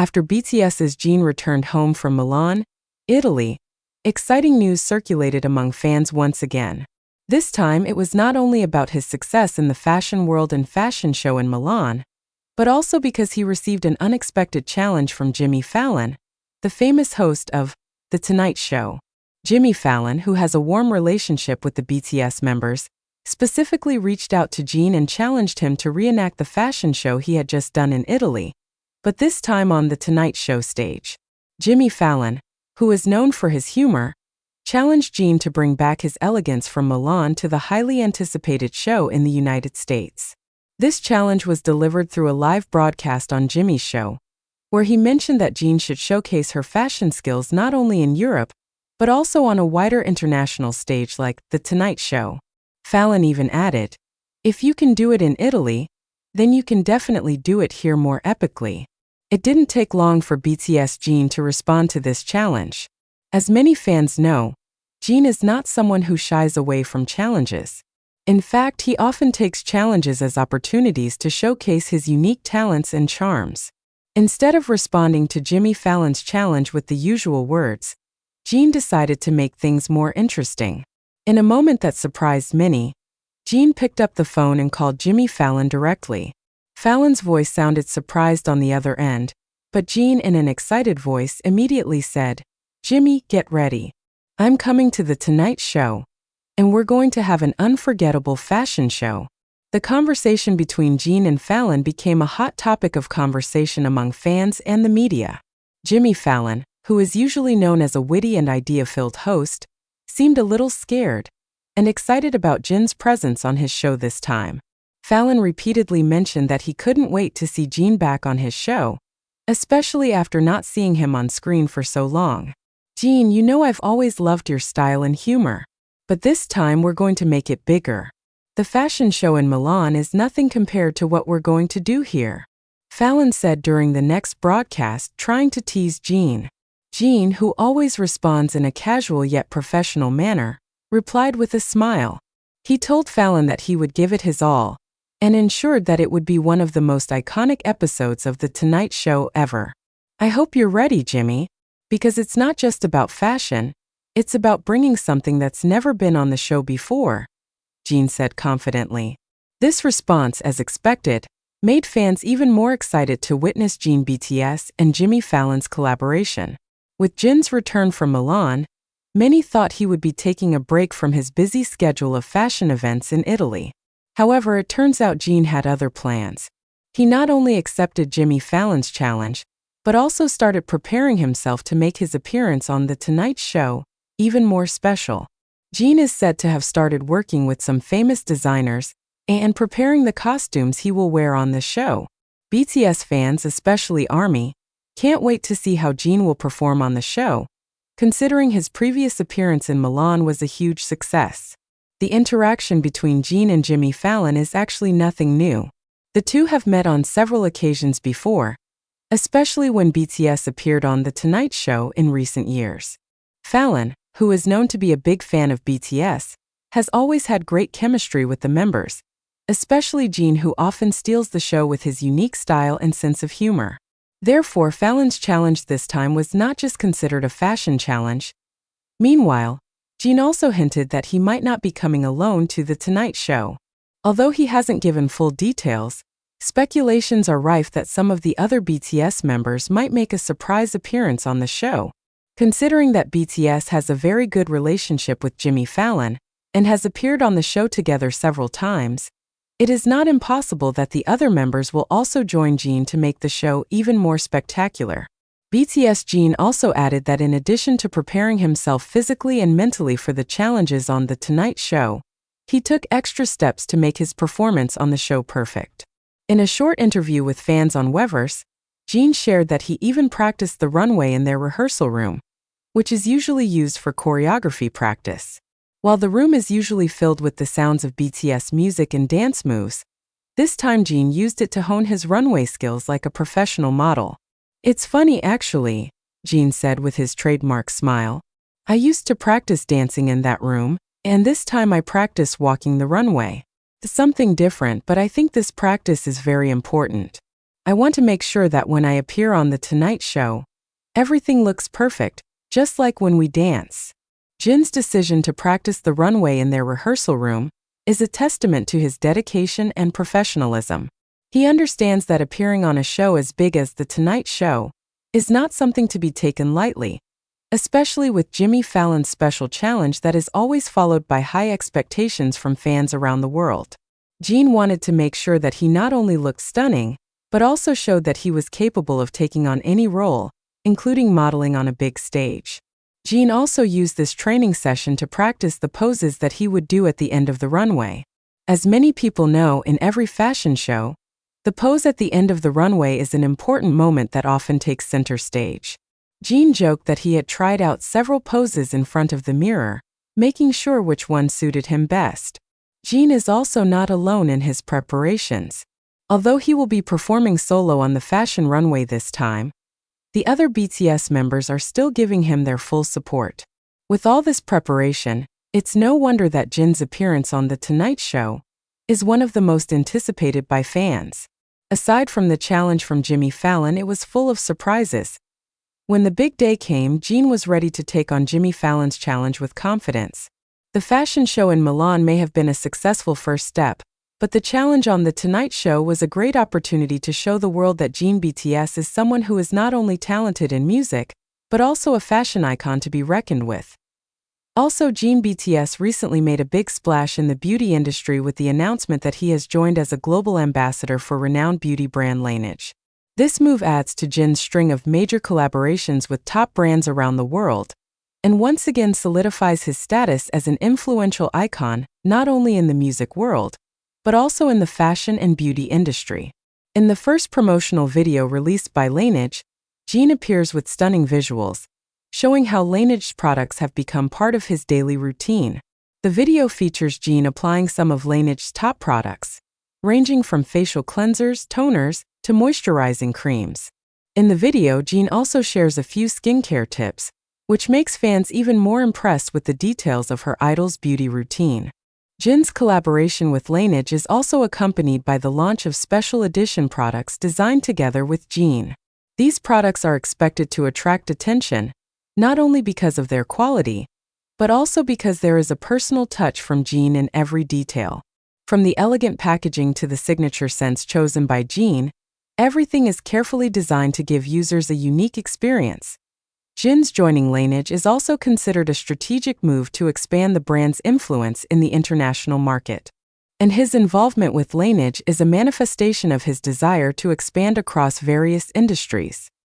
After BTS's Jin returned home from Milan, Italy, exciting news circulated among fans once again. This time it was not only about his success in the fashion world and fashion show in Milan, but also because he received an unexpected challenge from Jimmy Fallon, the famous host of The Tonight Show. Jimmy Fallon, who has a warm relationship with the BTS members, specifically reached out to Jin and challenged him to reenact the fashion show he had just done in Italy, but this time on The Tonight Show stage. Jimmy Fallon, who is known for his humor, challenged Jin to bring back his elegance from Milan to the highly anticipated show in the United States. This challenge was delivered through a live broadcast on Jimmy's show, where he mentioned that Jin should showcase her fashion skills not only in Europe, but also on a wider international stage like The Tonight Show. Fallon even added, "If you can do it in Italy, then you can definitely do it here more epically." It didn't take long for BTS Jin to respond to this challenge. As many fans know, Jin is not someone who shies away from challenges. In fact, he often takes challenges as opportunities to showcase his unique talents and charms. Instead of responding to Jimmy Fallon's challenge with the usual words, Jin decided to make things more interesting. In a moment that surprised many, Jin picked up the phone and called Jimmy Fallon directly. Fallon's voice sounded surprised on the other end, but Jin, in an excited voice, immediately said, "Jimmy, get ready. I'm coming to The Tonight Show, and we're going to have an unforgettable fashion show." The conversation between Jin and Fallon became a hot topic of conversation among fans and the media. Jimmy Fallon, who is usually known as a witty and idea-filled host, seemed a little scared and excited about Jin's presence on his show this time. Fallon repeatedly mentioned that he couldn't wait to see Jin back on his show, especially after not seeing him on screen for so long. "Jin, you know I've always loved your style and humor, but this time we're going to make it bigger. The fashion show in Milan is nothing compared to what we're going to do here," Fallon said during the next broadcast, trying to tease Jin. Jin, who always responds in a casual yet professional manner, replied with a smile. He told Fallon that he would give it his all, and ensured that it would be one of the most iconic episodes of The Tonight Show ever. "I hope you're ready, Jimmy, because it's not just about fashion, it's about bringing something that's never been on the show before," Jin said confidently. This response, as expected, made fans even more excited to witness Jin, BTS, and Jimmy Fallon's collaboration. With Jin's return from Milan, many thought he would be taking a break from his busy schedule of fashion events in Italy. However, it turns out Jin had other plans. He not only accepted Jimmy Fallon's challenge, but also started preparing himself to make his appearance on The Tonight Show even more special. Jin is said to have started working with some famous designers and preparing the costumes he will wear on the show. BTS fans, especially ARMY, can't wait to see how Jin will perform on the show, considering his previous appearance in Milan was a huge success. The interaction between Jin and Jimmy Fallon is actually nothing new. The two have met on several occasions before, especially when BTS appeared on The Tonight Show in recent years. Fallon, who is known to be a big fan of BTS, has always had great chemistry with the members, especially Jin, who often steals the show with his unique style and sense of humor. Therefore, Fallon's challenge this time was not just considered a fashion challenge. Meanwhile, Jin also hinted that he might not be coming alone to The Tonight Show. Although he hasn't given full details, speculations are rife that some of the other BTS members might make a surprise appearance on the show. Considering that BTS has a very good relationship with Jimmy Fallon and has appeared on the show together several times, it is not impossible that the other members will also join Jin to make the show even more spectacular. BTS Jin also added that in addition to preparing himself physically and mentally for the challenges on The Tonight Show, he took extra steps to make his performance on the show perfect. In a short interview with fans on Weverse, Jin shared that he even practiced the runway in their rehearsal room, which is usually used for choreography practice. While the room is usually filled with the sounds of BTS music and dance moves, this time Jin used it to hone his runway skills like a professional model. "It's funny actually," Jin said with his trademark smile. "I used to practice dancing in that room, and this time I practice walking the runway. It's something different, but I think this practice is very important." I want to make sure that when I appear on The Tonight Show, everything looks perfect, just like when we dance. Jin's decision to practice the runway in their rehearsal room is a testament to his dedication and professionalism. He understands that appearing on a show as big as The Tonight Show is not something to be taken lightly, especially with Jimmy Fallon's special challenge that is always followed by high expectations from fans around the world. Jin wanted to make sure that he not only looked stunning, but also showed that he was capable of taking on any role, including modeling on a big stage. Jin also used this training session to practice the poses that he would do at the end of the runway. As many people know, in every fashion show, the pose at the end of the runway is an important moment that often takes center stage. Jin joked that he had tried out several poses in front of the mirror, making sure which one suited him best. Jin is also not alone in his preparations. Although he will be performing solo on the fashion runway this time, the other BTS members are still giving him their full support. With all this preparation, it's no wonder that Jin's appearance on The Tonight Show is one of the most anticipated by fans. Aside from the challenge from Jimmy Fallon, it was full of surprises. When the big day came, Jin was ready to take on Jimmy Fallon's challenge with confidence. The fashion show in Milan may have been a successful first step, but the challenge on The Tonight Show was a great opportunity to show the world that Jin BTS is someone who is not only talented in music, but also a fashion icon to be reckoned with. Also, Jin BTS recently made a big splash in the beauty industry with the announcement that he has joined as a global ambassador for renowned beauty brand Laneige. This move adds to Jin's string of major collaborations with top brands around the world, and once again solidifies his status as an influential icon not only in the music world, but also in the fashion and beauty industry. In the first promotional video released by Laneige, Jin appears with stunning visuals, showing how Laneige's products have become part of his daily routine. The video features Jin applying some of Laneige's top products, ranging from facial cleansers, toners, to moisturizing creams. In the video, Jin also shares a few skincare tips, which makes fans even more impressed with the details of her idol's beauty routine. Jin's collaboration with Laneige is also accompanied by the launch of special edition products designed together with Jin. These products are expected to attract attention, not only because of their quality, but also because there is a personal touch from Jin in every detail. From the elegant packaging to the signature scents chosen by Jin, everything is carefully designed to give users a unique experience. Jin's joining Laneige is also considered a strategic move to expand the brand's influence in the international market. And his involvement with Laneige is a manifestation of his desire to expand across various industries.